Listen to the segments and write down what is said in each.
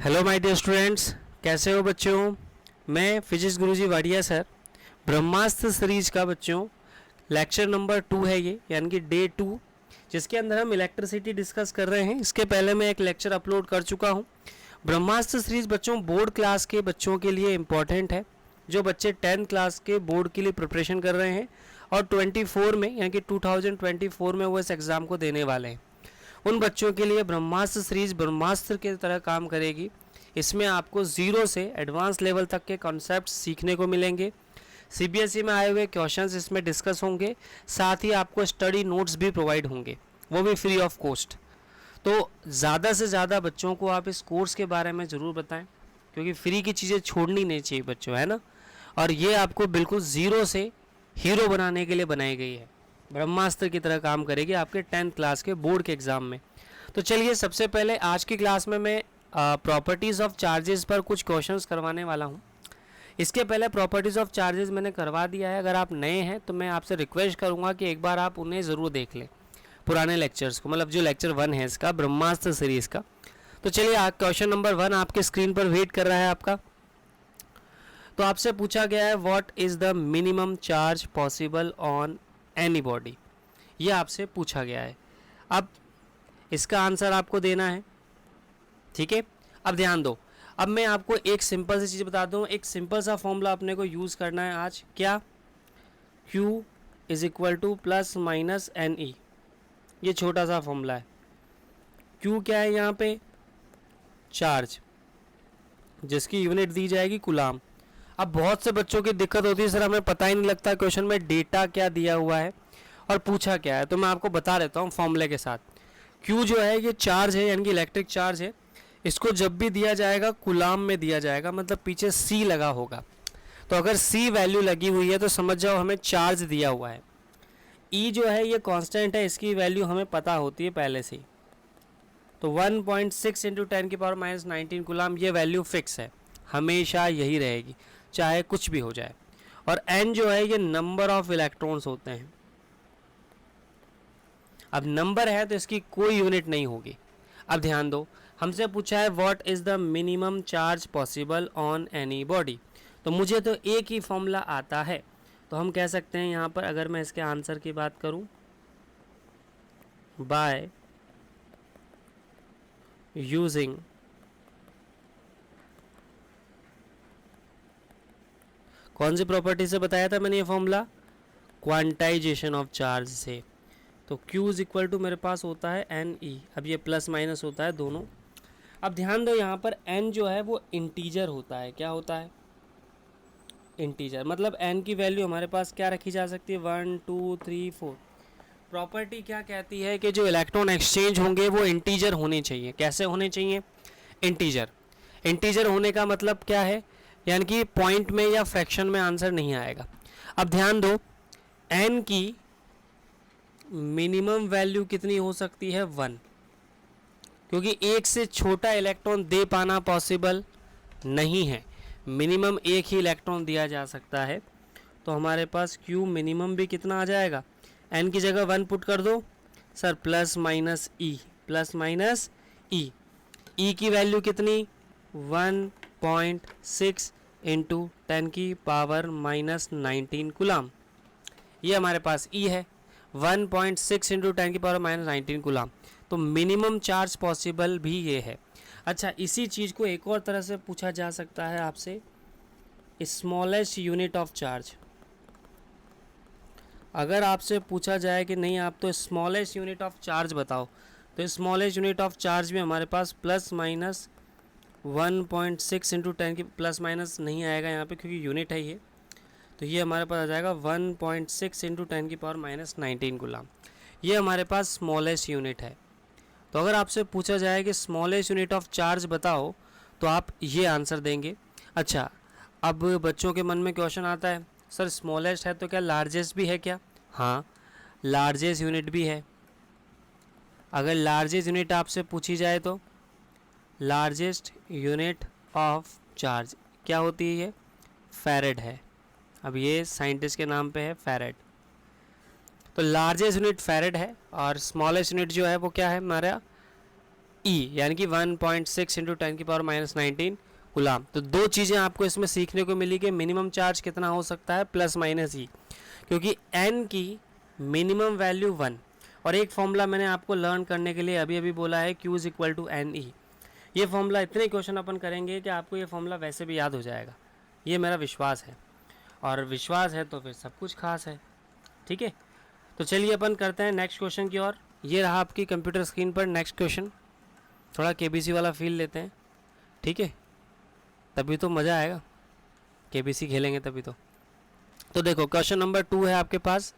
Hello my dear students, कैसे हो बच्चों। मैं फिजिक्स गुरुजी वाडिया सर, ब्रह्मास्त्र सीरीज का बच्चों लेक्चर नंबर 2 है ये, यानी कि डे 2, जिसके अंदर हम इलेक्ट्रिसिटी डिस्कस कर रहे हैं। इसके पहले मैं एक लेक्चर अपलोड कर चुका हूँ। ब्रह्मास्त्र सीरीज बच्चों बोर्ड क्लास के बच्चों के लिए इम्पॉर्टेंट है, जो बच्चे 10th क्लास के बोर्ड के लिए प्रिपरेशन कर रहे हैं और 24 में यानी कि 2024 में वो इस एग्ज़ाम को देने वाले हैं। उन बच्चों के लिए ब्रह्मास्त्र सीरीज ब्रह्मास्त्र की तरह काम करेगी। इसमें आपको जीरो से एडवांस लेवल तक के कॉन्सेप्ट सीखने को मिलेंगे। सीबीएसई में आए हुए क्वेश्चंस इसमें डिस्कस होंगे, साथ ही आपको स्टडी नोट्स भी प्रोवाइड होंगे, वो भी फ्री ऑफ कॉस्ट। तो ज़्यादा से ज़्यादा बच्चों को आप इस कोर्स के बारे में ज़रूर बताएं, क्योंकि फ्री की चीज़ें छोड़नी नहीं चाहिए बच्चों, है ना। और ये आपको बिल्कुल ज़ीरो से हीरो बनाने के लिए बनाई गई है, ब्रह्मास्त्र की तरह काम करेगी आपके 10th क्लास के बोर्ड के एग्ज़ाम में। तो चलिए, सबसे पहले आज की क्लास में मैं प्रॉपर्टीज़ ऑफ चार्जेस पर कुछ क्वेश्चंस करवाने वाला हूँ। इसके पहले प्रॉपर्टीज़ ऑफ चार्जेस मैंने करवा दिया है। अगर आप नए हैं तो मैं आपसे रिक्वेस्ट करूँगा कि एक बार आप उन्हें ज़रूर देख लें, पुराने लेक्चर्स को, मतलब जो लेक्चर 1 है इसका, ब्रह्मास्त्र सीरीज़ का। तो चलिए, क्वेश्चन नंबर 1 आपके स्क्रीन पर वेट कर रहा है आपका। तो आपसे पूछा गया है, what is the minimum charge possible on any body. ये आपसे पूछा गया है। अब इसका आंसर आपको देना है, ठीक है। अब ध्यान दो, अब मैं आपको एक सिंपल सी चीज़ बता दूँ। एक सिंपल सा फॉर्मूला अपने को यूज़ करना है आज। क्या? Q is equal to plus minus n e. ये छोटा सा फॉर्मूला है। Q क्या है यहाँ पे? चार्ज, जिसकी यूनिट दी जाएगी कूलाम। अब बहुत से बच्चों की दिक्कत होती है, सर हमें पता ही नहीं लगता क्वेश्चन में डेटा क्या दिया हुआ है और पूछा क्या है। तो मैं आपको बता देता हूँ फॉर्मूले के साथ। Q जो है ये चार्ज है, यानी कि इलेक्ट्रिक चार्ज है। इसको जब भी दिया जाएगा कूलाम में दिया जाएगा, मतलब पीछे C लगा होगा। तो अगर C वैल्यू लगी हुई है तो समझ जाओ हमें चार्ज दिया हुआ है। E जो है ये कांस्टेंट है, इसकी वैल्यू हमें पता होती है पहले से ही। तो 1.6 इंटू 10⁻⁻19 कूलाम, ये वैल्यू फिक्स है, हमेशा यही रहेगी, चाहे कुछ भी हो जाए। और N जो है ये नंबर ऑफ इलेक्ट्रॉन्स होते हैं। अब नंबर है तो इसकी कोई यूनिट नहीं होगी। अब ध्यान दो, हमसे पूछा है what is the minimum charge possible on any body. तो मुझे तो एक ही फॉर्मूला आता है, तो हम कह सकते हैं यहाँ पर, अगर मैं इसके आंसर की बात करूँ, बाय यूजिंग कौन सी प्रॉपर्टी से बताया था मैंने ये फॉर्मूला? क्वांटाइजेशन ऑफ चार्ज से। तो Q इज इक्वल टू मेरे पास होता है एन ई। अब ये प्लस माइनस होता है दोनों। अब ध्यान दो, यहाँ पर n जो है वो इंटीजर होता है। क्या होता है? इंटीजर। मतलब n की वैल्यू हमारे पास क्या रखी जा सकती है? 1 2 3 4। प्रॉपर्टी क्या कहती है कि जो इलेक्ट्रॉन एक्सचेंज होंगे वो इंटीजर होने चाहिए। कैसे होने चाहिए? इंटीजर। इंटीजर होने का मतलब क्या है? यानी कि पॉइंट में या फ्रैक्शन में आंसर नहीं आएगा। अब ध्यान दो, n की मिनिमम वैल्यू कितनी हो सकती है? 1, क्योंकि एक से छोटा इलेक्ट्रॉन दे पाना पॉसिबल नहीं है। मिनिमम एक ही इलेक्ट्रॉन दिया जा सकता है। तो हमारे पास Q मिनिमम भी कितना आ जाएगा? N की जगह 1 पुट कर दो सर, प्लस माइनस ई, प्लस माइनस ई। ई की वैल्यू कितनी? 1.6 इंटू 10⁻⁻19 कूलाम। ये हमारे पास ई है, 1.6 इंटू 10⁻⁻19 कूलाम। तो मिनिमम चार्ज पॉसिबल भी ये है। अच्छा, इसी चीज़ को एक और तरह से पूछा जा सकता है आपसे, स्मॉलेस्ट यूनिट ऑफ चार्ज। अगर आपसे पूछा जाए कि नहीं आप तो स्मॉलेस्ट यूनिट ऑफ चार्ज बताओ, तो स्मॉलेस्ट यूनिट ऑफ चार्ज में हमारे पास प्लस माइनस 1.6 इंटू 10 की प्लस माइनस नहीं आएगा यहाँ पे, क्योंकि यूनिट है ये। तो ये हमारे पास आ जाएगा 1.6 इंटू 10⁻⁻19 कूलाम। ये हमारे पास स्मॉलेस्ट यूनिट है। तो अगर आपसे पूछा जाए कि स्मॉलेस्ट यूनिट ऑफ चार्ज बताओ, तो आप ये आंसर देंगे। अच्छा, अब बच्चों के मन में क्वेश्चन आता है, सर स्मॉलेस्ट है तो क्या लार्जेस्ट भी है क्या? हाँ, लार्जेस्ट यूनिट भी है। अगर लार्जेस्ट यूनिट आपसे पूछी जाए तो लार्जेस्ट यूनिट ऑफ चार्ज क्या होती है? फैरेड है। अब ये साइंटिस्ट के नाम पे है, फैरेड। तो लार्जेस्ट यूनिट फैरेड है और स्मॉलेस्ट यूनिट जो है वो क्या है हमारा? ई यानी कि 1.6 इंटू 10⁻⁻19 गुलाम। तो दो चीज़ें आपको इसमें सीखने को मिली कि मिनिमम चार्ज कितना हो सकता है प्लस माइनस ई, क्योंकि एन की मिनिमम वैल्यू 1, और एक फॉर्मूला मैंने आपको लर्न करने के लिए अभी अभी बोला है Q is equal to n e. ये फॉर्मूला इतने क्वेश्चन अपन करेंगे कि आपको ये फॉर्मूला वैसे भी याद हो जाएगा, ये मेरा विश्वास है, और विश्वास है तो फिर सब कुछ खास है। ठीक है, तो चलिए अपन करते हैं नेक्स्ट क्वेश्चन की ओर। ये रहा आपकी कंप्यूटर स्क्रीन पर नेक्स्ट क्वेश्चन। थोड़ा केबीसी वाला फील लेते हैं, ठीक है, तभी तो मज़ा आएगा, केबीसी खेलेंगे तभी तो देखो क्वेश्चन नंबर 2 है आपके पास,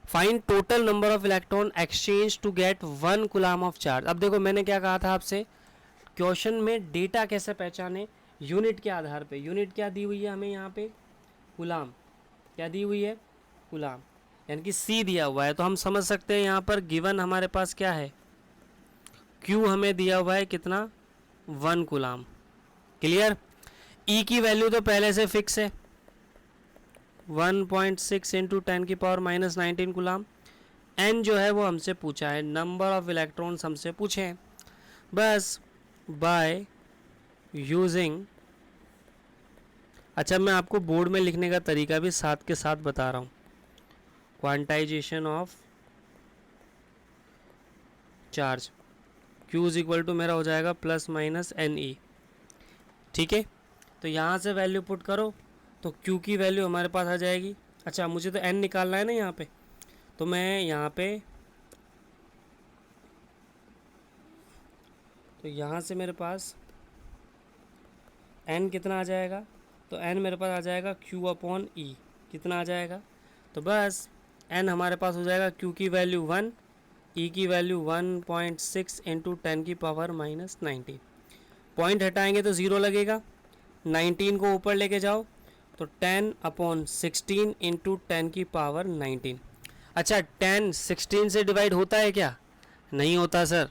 find total number of electron exchange to get 1 coulomb of charge. अब देखो मैंने क्या कहा था आपसे, क्वेश्चन में डेटा कैसे पहचाने, यूनिट के आधार पे। यूनिट क्या दी हुई है हमें यहाँ पे, कूलम। क्या दी हुई है, कूलम, यानी कि सी दिया हुआ है, तो हम समझ सकते हैं यहाँ पर गिवन हमारे पास क्या है, क्यू हमें दिया हुआ है कितना, 1 कूलम। क्लियर। ई की वैल्यू तो पहले से फिक्स है 1.6 इंटू 10⁻⁻19 कूलम। एन जो है वो हमसे पूछा है, नंबर ऑफ इलेक्ट्रॉन्स हमसे पूछे हैं। बस बाय यूजिंग, अच्छा मैं आपको बोर्ड में लिखने का तरीका भी साथ के साथ बता रहा हूँ, quantization of charge, Q is equal to मेरा हो जाएगा प्लस माइनस एन ई। ठीक है, तो यहाँ से वैल्यू पुट करो तो Q की वैल्यू हमारे पास आ जाएगी। अच्छा मुझे तो N निकालना है ना यहाँ पे, तो मैं यहाँ पे, तो यहाँ से मेरे पास N कितना आ जाएगा, तो N मेरे पास आ जाएगा Q अपॉन E, कितना आ जाएगा, तो बस N हमारे पास हो जाएगा Q की वैल्यू 1, E की वैल्यू 1.6 इंटू 10⁻⁻19। पॉइंट हटाएंगे तो ज़ीरो लगेगा, 19 को ऊपर लेके जाओ तो 10/16 इंटू 10⁻19। अच्छा 10 16 से डिवाइड होता है क्या, नहीं होता सर,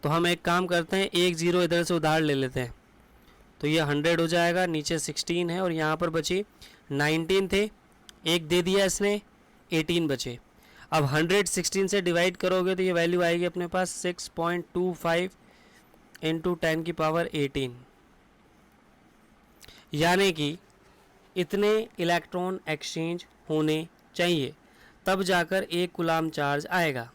तो हम एक काम करते हैं, एक ज़ीरो इधर से उधार ले लेते हैं, तो ये 100 हो जाएगा, नीचे 16 है और यहाँ पर बचे 19 थे, एक दे दिया इसने, 18 बचे। अब 100 16 से डिवाइड करोगे तो ये वैल्यू आएगी अपने पास 6.25 इंटू 10⁻18, यानी कि इतने इलेक्ट्रॉन एक्सचेंज होने चाहिए तब जाकर एक कूलम चार्ज आएगा।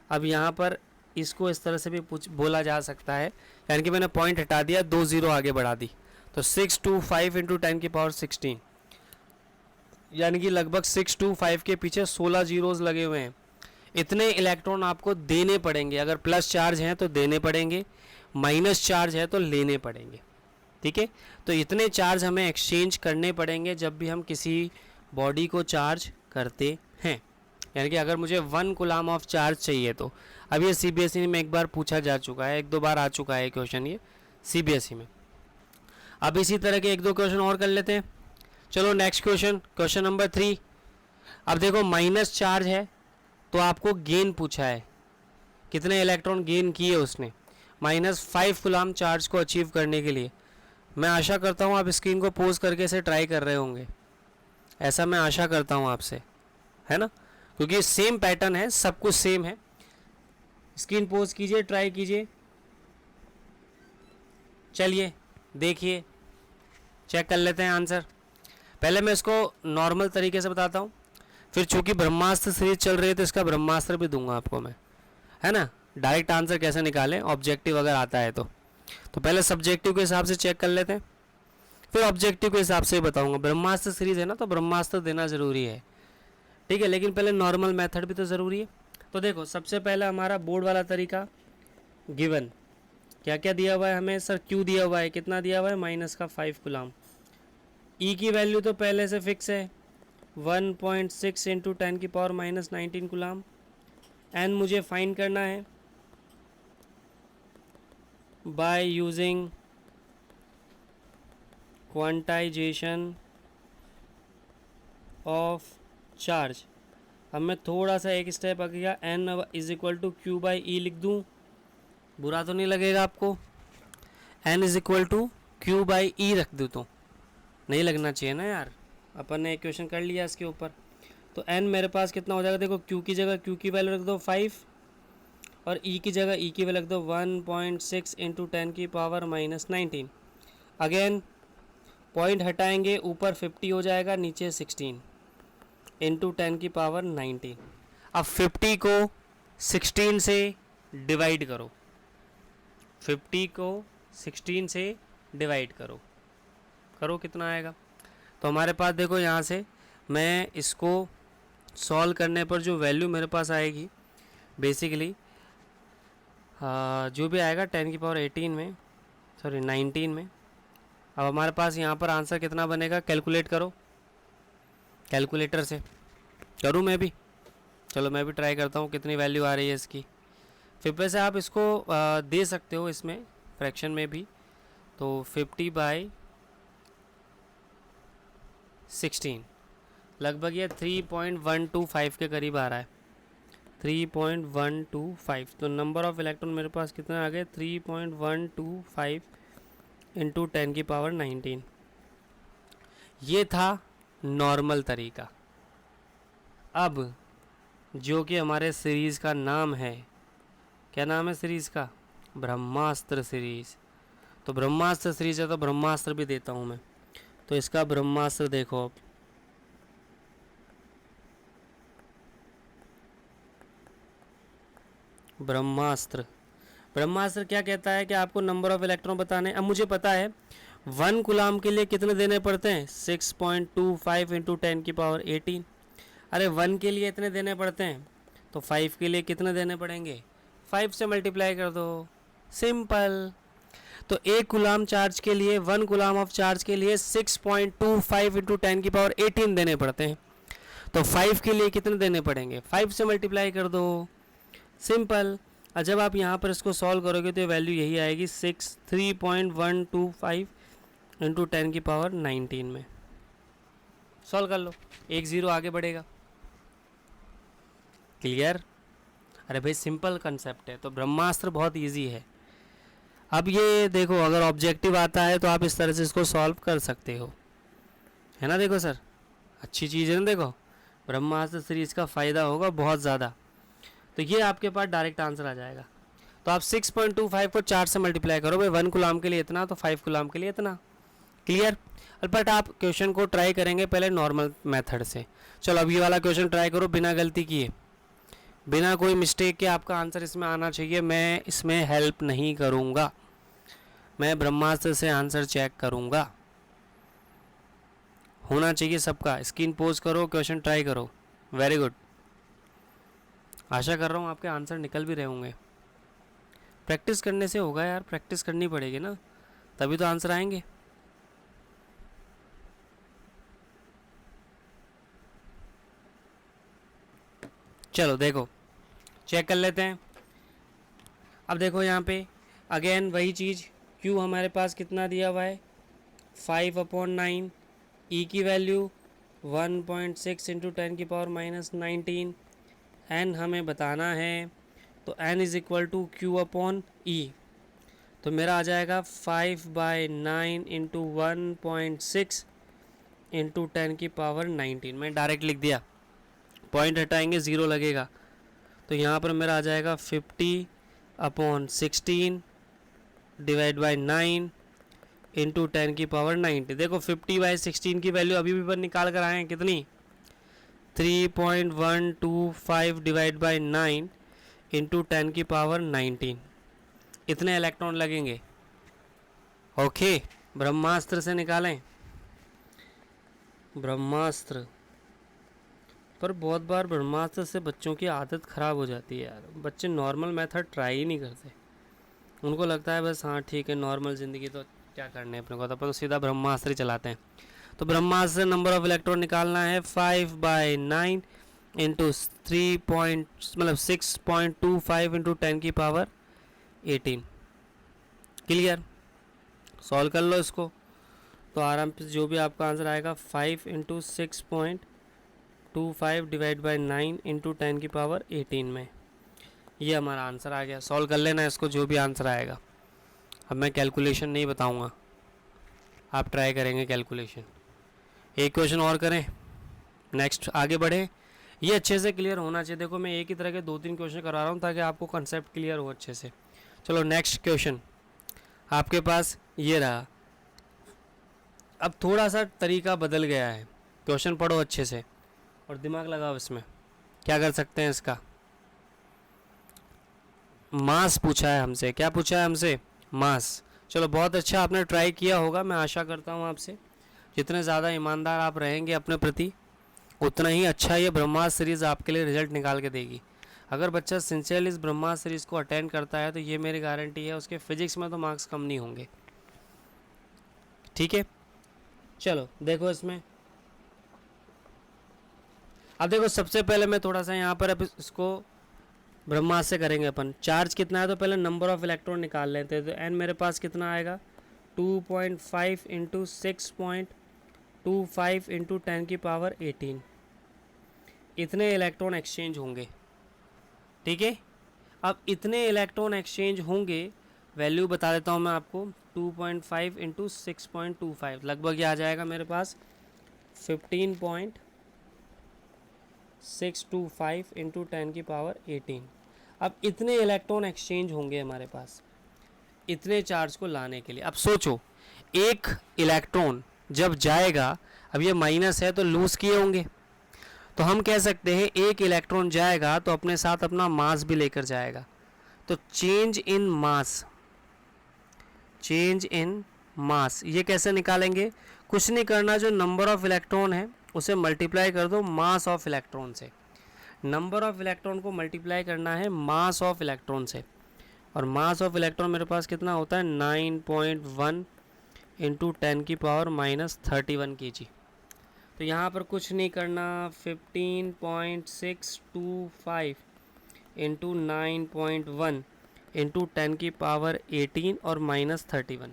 अब यहाँ पर इसको इस तरह से भी बोला जा सकता है, यानी कि मैंने पॉइंट हटा दिया, 2 ज़ीरो आगे बढ़ा दी, तो 625 इंटू 10⁻16, यानी कि लगभग 625 के पीछे 16 जीरोज़ लगे हुए हैं। इतने इलेक्ट्रॉन आपको देने पड़ेंगे, अगर प्लस चार्ज हैं तो देने पड़ेंगे, माइनस चार्ज है तो लेने पड़ेंगे। ठीक है, तो इतने चार्ज हमें एक्सचेंज करने पड़ेंगे जब भी हम किसी बॉडी को चार्ज करते हैं, यानी कि अगर मुझे 1 कूलम ऑफ चार्ज चाहिए तो। अब ये सीबीएसई में एक बार पूछा जा चुका है, 1-2 बार आ चुका है क्वेश्चन ये सीबीएसई में। अब इसी तरह के 1-2 क्वेश्चन और कर लेते हैं। चलो नेक्स्ट क्वेश्चन, क्वेश्चन नंबर 3। अब देखो माइनस चार्ज है तो आपको गेन पूछा है, कितने इलेक्ट्रॉन गेन किए उसने, -5 कूलम चार्ज को अचीव करने के लिए। मैं आशा करता हूँ आप स्क्रीन को पोज करके इसे ट्राई कर रहे होंगे, ऐसा मैं आशा करता हूँ आपसे, है ना, क्योंकि सेम पैटर्न है, सब कुछ सेम है। स्क्रीन पोज कीजिए, ट्राई कीजिए, चलिए देखिए, चेक कर लेते हैं आंसर। पहले मैं इसको नॉर्मल तरीके से बताता हूँ, फिर चूंकि ब्रह्मास्त्र सीरीज चल रही है तो इसका ब्रह्मास्त्र भी दूंगा आपको मैं, है ना, डायरेक्ट आंसर कैसे निकालें, ऑब्जेक्टिव अगर आता है तो पहले सब्जेक्टिव के हिसाब से चेक कर लेते हैं, फिर ऑब्जेक्टिव के हिसाब से बताऊंगा। ब्रह्मास्त्र सीरीज है ना, तो ब्रह्मास्त्र देना ज़रूरी है, ठीक है, लेकिन पहले नॉर्मल मेथड भी तो ज़रूरी है। तो देखो सबसे पहले हमारा बोर्ड वाला तरीका, गिवन क्या क्या दिया हुआ है हमें, सर क्यू दिया हुआ है, कितना दिया हुआ है, -5 कूलम। ई की वैल्यू तो पहले से फिक्स है 1.6 इंटू 10⁻⁻19 कूलम। एन मुझे फाइंड करना है by using quantisation of charge. अब मैं थोड़ा सा एक स्टेप आ गया, n is equal to q by e लिख दूँ, बुरा तो नहीं लगेगा आपको, n is equal to q by e रख दूँ तो नहीं लगना चाहिए ना यार, अपन ने इक्वेशन कर लिया इसके ऊपर। तो एन मेरे पास कितना हो जाएगा, देखो क्यू की जगह क्यू की वैल्यू रख दो 5, और ई की जगह ई की वैल्यू रख दो 1.6 इंटू 10 की पावर माइनस 19। अगेन पॉइंट हटाएंगे, ऊपर 50 हो जाएगा, नीचे 16 इंटू 10 की पावर 19। अब 50 को 16 से डिवाइड करो, 50 को 16 से डिवाइड करो, करो कितना आएगा। तो हमारे पास देखो यहाँ से मैं इसको सॉल्व करने पर जो वैल्यू मेरे पास आएगी बेसिकली जो भी आएगा 10 की पावर 18 में, सॉरी 19 में। अब हमारे पास यहाँ पर आंसर कितना बनेगा, कैलकुलेट करो कैलकुलेटर से। करूँ मैं भी, चलो मैं भी ट्राई करता हूँ कितनी वैल्यू आ रही है इसकी। फिर वैसे आप इसको दे सकते हो इसमें फ्रैक्शन में भी, तो 50/16 लगभग ये 3.125 के करीब आ रहा है, 3.125। तो नंबर ऑफ इलेक्ट्रॉन मेरे पास कितने आ गए, 3.125 इंटू 10 की पावर 19। ये था नॉर्मल तरीका। अब जो कि हमारे सीरीज़ का नाम है, क्या नाम है सीरीज़ का, ब्रह्मास्त्र सीरीज़। तो ब्रह्मास्त्र सीरीज़ है तो ब्रह्मास्त्र भी देता हूँ मैं। तो इसका ब्रह्मास्त्र देखो, अब ब्रह्मास्त्र क्या कहता है कि आपको नंबर ऑफ इलेक्ट्रॉन बताने। अब मुझे पता है 1 कूलाम के लिए कितने देने पड़ते हैं, 6.25 इंटू 10 की पावर 18। अरे 1 के लिए इतने देने पड़ते हैं, तो 5 के लिए कितने देने पड़ेंगे, 5 से मल्टीप्लाई कर दो, सिंपल। तो 1 कूलाम चार्ज के लिए, 1 कूलाम ऑफ चार्ज के लिए 6.25 इंटू 10 की पावर 18 देने पड़ते हैं। तो 5 के लिए कितने देने पड़ेंगे, 5 से मल्टीप्लाई कर दो, सिंपल। और जब आप यहाँ पर इसको सॉल्व करोगे तो वैल्यू यही आएगी 3.125 इंटू 10 की पावर 19 में। सॉल्व कर लो, 1 0 आगे बढ़ेगा। क्लियर। अरे भाई सिंपल कंसेप्ट है, तो ब्रह्मास्त्र बहुत इजी है। अब ये देखो, अगर ऑब्जेक्टिव आता है तो आप इस तरह से इसको सॉल्व कर सकते हो, है ना। देखो सर, अच्छी चीज़ है ना। देखो ब्रह्मास्त्र सीरीज का फ़ायदा होगा बहुत ज़्यादा। तो ये आपके पास डायरेक्ट आंसर आ जाएगा। तो आप 6.25 को 4 से मल्टीप्लाई करो भाई, 1 कूलाम के लिए इतना, तो 5 कूलाम के लिए इतना। क्लियर। बट आप क्वेश्चन को ट्राई करेंगे पहले नॉर्मल मेथड से। चलो अब ये वाला क्वेश्चन ट्राई करो बिना गलती किए, बिना कोई मिस्टेक के आपका आंसर इसमें आना चाहिए। मैं इसमें हेल्प नहीं करूँगा, मैं ब्रह्मास्त्र से आंसर चेक करूँगा। होना चाहिए सबका। स्क्रीन पोज करो, क्वेश्चन ट्राई करो। Very good. आशा कर रहा हूँ आपके आंसर निकल भी रहे होंगे। प्रैक्टिस करने से होगा यार, प्रैक्टिस करनी पड़ेगी ना, तभी तो आंसर आएंगे। चलो देखो चेक कर लेते हैं। अब देखो यहाँ पे अगेन वही चीज़, Q हमारे पास कितना दिया हुआ है, 5/9। E की वैल्यू 1.6 इंटू 10 की पावर माइनस 19। N हमें बताना है, तो N is equal to Q/E। तो मेरा आ जाएगा 5/9 इंटू 1.6 इंटू 10 की पावर 19। मैं डायरेक्ट लिख दिया, पॉइंट हटाएंगे 0 लगेगा। तो यहाँ पर मेरा आ जाएगा 50/16 डिवाइड बाई 9 इंटू 10 की पावर 90। देखो 50/16 की वैल्यू अभी भी पर निकाल कर आए हैं कितनी, 3.125 डिवाइड बाई 9 इंटू 10 की पावर 19। इतने इलेक्ट्रॉन लगेंगे। ओके, ब्रह्मास्त्र से निकालें। ब्रह्मास्त्र पर बहुत बार ब्रह्मास्त्र से बच्चों की आदत ख़राब हो जाती है यार। बच्चे नॉर्मल मेथड ट्राई ही नहीं करते, उनको लगता है बस हाँ ठीक है नॉर्मल ज़िंदगी तो क्या करने अपने को, तो अपन तो सीधा ब्रह्मास्त्र ही चलाते हैं। तो ब्रह्मास्त्र से नंबर ऑफ इलेक्ट्रॉन निकालना है 5/9 इंटू 6.25 इंटू 10 की पावर 18। क्लियर। सॉल्व कर लो इसको, तो आराम से जो भी आपका आंसर आएगा 5 इंटू 6.25 डिवाइड बाई 9 इंटू 10 की पावर 18 में, ये हमारा आंसर आ गया। सॉल्व कर लेना इसको, जो भी आंसर आएगा। अब मैं कैलकुलेशन नहीं बताऊंगा, आप ट्राई करेंगे कैलकुलेशन। एक क्वेश्चन और करें, नेक्स्ट आगे बढ़े। ये अच्छे से क्लियर होना चाहिए। देखो मैं एक ही तरह के 2-3 क्वेश्चन करा रहा हूँ ताकि आपको कंसेप्ट क्लियर हो अच्छे से। चलो नेक्स्ट क्वेश्चन आपके पास ये रहा। अब थोड़ा सा तरीका बदल गया है, क्वेश्चन पढ़ो अच्छे से और दिमाग लगाओ इसमें। क्या कर सकते हैं इसका, मास पूछा है हमसे। क्या पूछा है हमसे, मास। चलो बहुत अच्छा, आपने ट्राई किया होगा। मैं आशा करता हूँ आपसे, जितने ज़्यादा ईमानदार आप रहेंगे अपने प्रति, उतना ही अच्छा ये ब्रह्मास्त्र सीरीज़ आपके लिए रिजल्ट निकाल के देगी। अगर बच्चा सिंसियरली इस ब्रह्मास्त्र सीरीज़ को अटेंड करता है तो ये मेरी गारंटी है उसके फिजिक्स में तो मार्क्स कम नहीं होंगे। ठीक है, चलो देखो इसमें। अब देखो सबसे पहले मैं थोड़ा सा यहाँ पर अब इसको ब्रह्मास्त्र से करेंगे अपन। चार्ज कितना है तो पहले नंबर ऑफ इलेक्ट्रॉन निकाल लेते हैं। तो एन मेरे पास कितना आएगा, 2.5 इंटू 6.25 इंटू 10⁻18। इतने इलेक्ट्रॉन एक्सचेंज होंगे। ठीक है, अब इतने इलेक्ट्रॉन एक्सचेंज होंगे, वैल्यू बता देता हूँ मैं आपको। 2.5 इंटू 6.25 लगभग ये आ जाएगा मेरे पास 15.625 इंटू 10⁻18। अब इतने इलेक्ट्रॉन एक्सचेंज होंगे हमारे पास इतने चार्ज को लाने के लिए। अब सोचो, एक इलेक्ट्रॉन जब जाएगा, अब ये माइनस है तो लूज किए होंगे, तो हम कह सकते हैं एक इलेक्ट्रॉन जाएगा तो अपने साथ अपना मास भी लेकर जाएगा। तो change in mass, change in मास ये कैसे निकालेंगे, कुछ नहीं करना, जो नंबर ऑफ इलेक्ट्रॉन है उसे मल्टीप्लाई कर दो मास ऑफ इलेक्ट्रॉन से। नंबर ऑफ इलेक्ट्रॉन को मल्टीप्लाई करना है मास ऑफ इलेक्ट्रॉन से, और मास ऑफ इलेक्ट्रॉन मेरे पास कितना होता है 9.1 इंटू 10⁻31 kg। तो यहाँ पर कुछ नहीं करना, 15.625 इंटू 9.1 इंटू 10⁻18 और -31।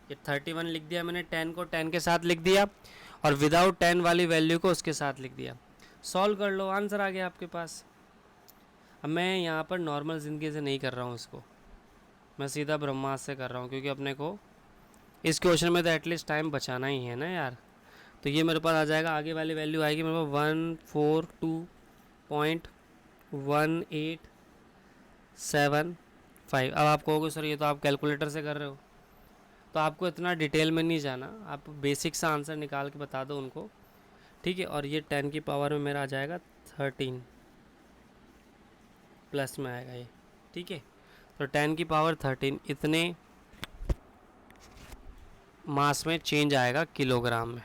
ये 31 लिख दिया मैंने, 10 को 10 के साथ लिख दिया और विदाउट 10 वाली वैल्यू को उसके साथ लिख दिया। सॉल्व कर लो, आंसर आ गया आपके पास। अब मैं यहाँ पर नॉर्मल ज़िंदगी से नहीं कर रहा हूँ इसको, मैं सीधा ब्रह्मास्त्र से कर रहा हूँ, क्योंकि अपने को इस क्वेश्चन में तो एटलीस्ट टाइम बचाना ही है ना यार। तो ये मेरे पास आ जाएगा, आगे वाली वैल्यू आएगी मेरे पास 142.1875। अब आप कहोगे सर ये तो आप कैलकुलेटर से कर रहे हो, तो आपको इतना डिटेल में नहीं जाना, आप बेसिक सा आंसर निकाल के बता दो उनको। ठीक है, और ये 10 की पावर में मेरा आ जाएगा 13 प्लस में आएगा ये। ठीक है, तो 10 की पावर 13 इतने मास में चेंज आएगा किलोग्राम में।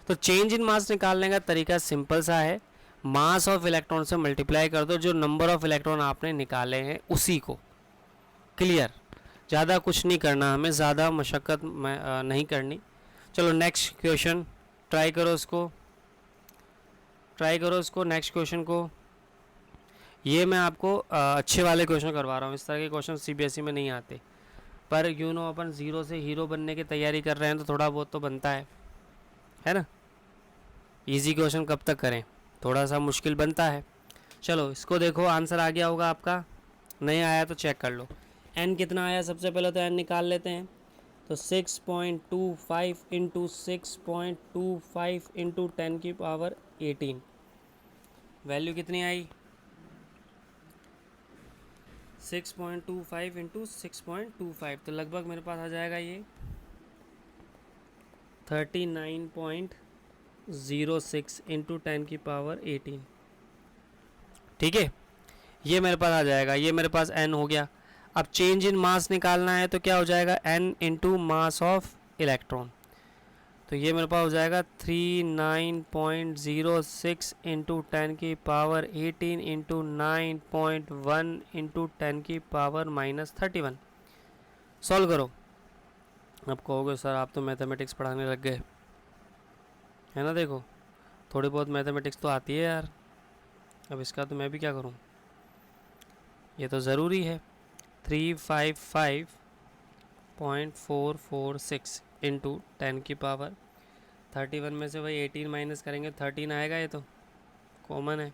तो चेंज इन मास निकालने का तरीका सिंपल सा है, मास ऑफ इलेक्ट्रॉन से मल्टीप्लाई कर दो जो नंबर ऑफ इलेक्ट्रॉन आपने निकाले हैं उसी को। क्लियर, ज़्यादा कुछ नहीं करना, हमें ज़्यादा मशक्क़त नहीं करनी। चलो नेक्स्ट क्वेश्चन ट्राई करो इसको, नेक्स्ट क्वेश्चन को। ये मैं आपको अच्छे वाले क्वेश्चन करवा रहा हूँ, इस तरह के क्वेश्चन CBSE में नहीं आते, पर यू नो अपन ज़ीरो से हीरो बनने की तैयारी कर रहे हैं तो थोड़ा बहुत तो बनता है ना। इजी क्वेश्चन कब तक करें, थोड़ा सा मुश्किल बनता है। चलो इसको देखो, आंसर आ गया होगा आपका, नहीं आया तो चेक कर लो। n कितना आया, सबसे पहले तो n निकाल लेते हैं। तो 6.25 इंटू 6.25 इंटू 10⁻18 वैल्यू कितनी आई, 6.25 इंटू 6.25, तो लगभग मेरे पास आ जाएगा ये 39.06 इंटू 10⁻18। ठीक है, ये मेरे पास आ जाएगा, ये मेरे पास n हो गया। अब चेंज इन मास निकालना है तो क्या हो जाएगा, n into mass of electron. तो ये मेरे पास हो जाएगा 39.06 इंटू 10⁻18 इंटू 9.1 इंटू 10⁻31। सॉल्व करो। अब कहोगे सर आप तो मैथमेटिक्स पढ़ाने लग गए, है ना। देखो थोड़ी बहुत मैथमेटिक्स तो आती है यार, अब इसका तो मैं भी क्या करूं, ये तो ज़रूरी है। 355.446 इंटू 10⁻31 में से वही 18 माइनस करेंगे 13 आएगा, ये तो कॉमन है।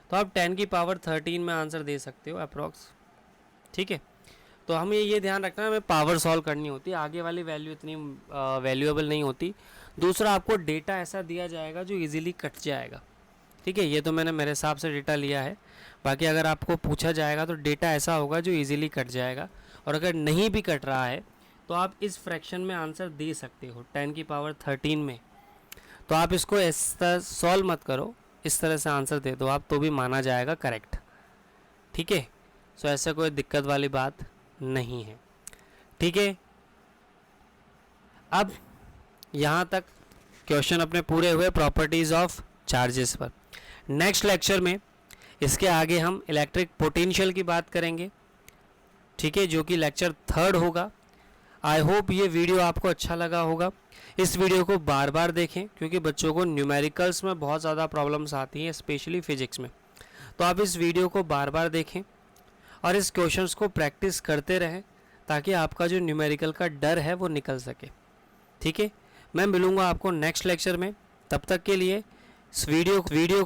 तो आप 10⁻13 में आंसर दे सकते हो अप्रॉक्स। ठीक है, तो हमें ये ध्यान रखना है, हमें पावर सॉल्व करनी होती है, आगे वाली वैल्यू इतनी वैल्यूएबल नहीं होती। दूसरा, आपको डेटा ऐसा दिया जाएगा जो इजीली कट जाएगा। ठीक है, ये तो मैंने मेरे हिसाब से डेटा लिया है। बाकी अगर आपको पूछा जाएगा तो डेटा ऐसा होगा जो इजीली कट जाएगा, और अगर नहीं भी कट रहा है तो आप इस फ्रैक्शन में आंसर दे सकते हो 10 की पावर 13 में। तो आप इसको इस तरह सॉल्व मत करो, इस तरह से आंसर दे दो आप, तो भी माना जाएगा करेक्ट। ठीक है, सो ऐसा कोई दिक्कत वाली बात नहीं है। ठीक है, अब यहाँ तक क्वेश्चन अपने पूरे हुए प्रॉपर्टीज़ ऑफ चार्जेस पर। नेक्स्ट लेक्चर में इसके आगे हम इलेक्ट्रिक पोटेंशियल की बात करेंगे। ठीक है, जो कि लेक्चर 3 होगा। आई होप ये वीडियो आपको अच्छा लगा होगा। इस वीडियो को बार बार देखें क्योंकि बच्चों को न्यूमेरिकल्स में बहुत ज़्यादा प्रॉब्लम्स आती हैं, स्पेशली फिजिक्स में। तो आप इस वीडियो को बार बार देखें और इस क्वेश्चंस को प्रैक्टिस करते रहें ताकि आपका जो न्यूमेरिकल का डर है वो निकल सके। ठीक है, मैं मिलूँगा आपको नेक्स्ट लेक्चर में। तब तक के लिए इस वीडियो